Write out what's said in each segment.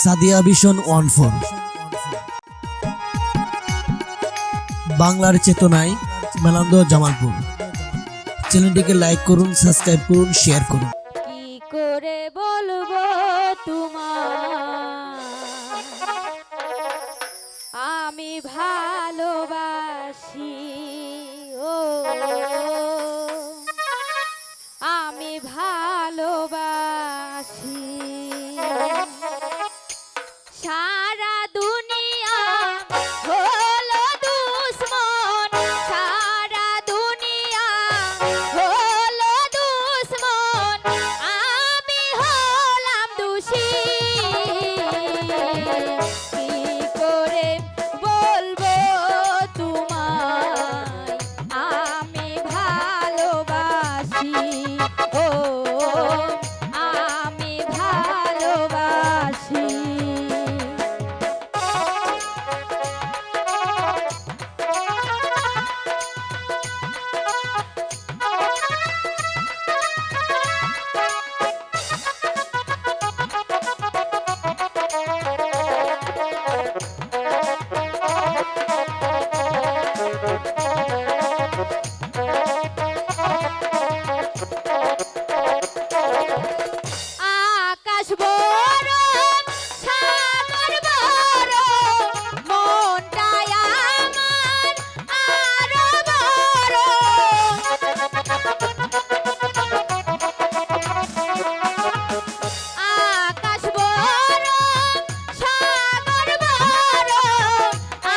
Sadia vision 14 বাংলার চেতনায় মেলান্দ জামালপুর। চ্যানেলটিকে লাইক করুন, সাবস্ক্রাইব করুন, শেয়ার করুন। কি করে বলবো তোমার আমি ভালোবাসি, ও আমি ভালোবাসি। সারা দুনিয়া হলো দুশ্মন, সারা দুনিয়া হলো দুশ্মন, আমি হলাম দোষী। কি করে বলবো তোমায় আমি ভালোবাসি, ও আমি ভালোবাসি। আকাশ বড় সাগর বড়, মনটাই আমার আরো বড়। আকাশ বড় সাগর বড়,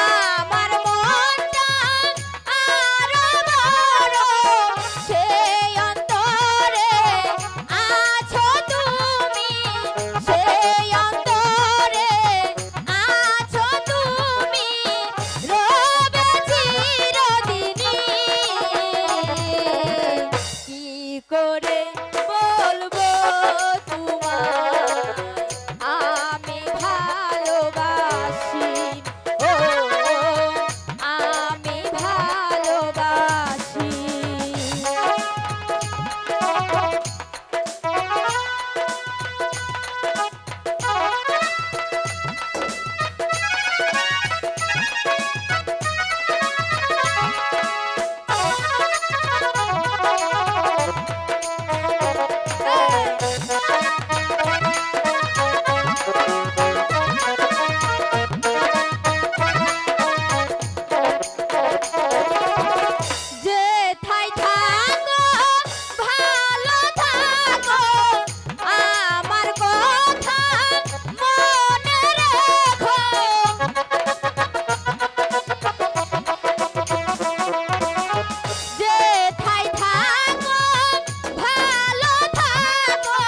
আমার মনটা আরো বড়। সেই অন্তরে আছো তুমি, সেই অন্তরে আছো তুমি, রবে চিরদিনই। কি করে বলবো তোমায় আমি ভালোবাসি, ও আমি ভালোবাসি। যেথায় থাকো ভালো থাকো, আমার কথা মনে রেখো। যেথায় থাকো ভালো থাকো,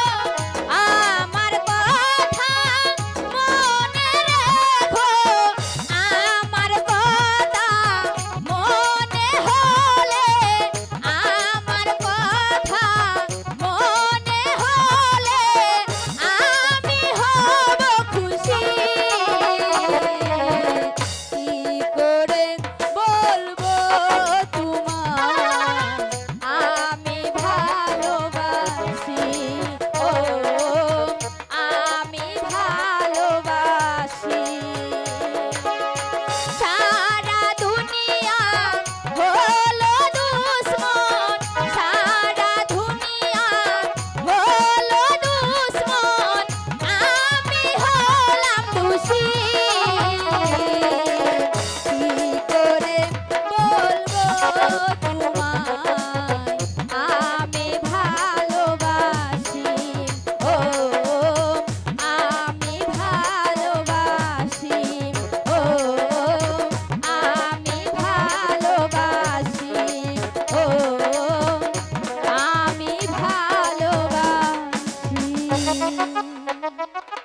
আমার কথা মনে রেখো। আমার কথা মনে হলে, আমার কথা মনে হলে আমি হব খুশি। কি করে বলবো তোমায় আমি ভালোবাসি, ও আমি ভালোবাসি। সারা দুনিয়া হলো দুশ্মন, সারা দুনিয়া হলো দুশ্মন, আমি হলাম দোষী। কি করে বলবো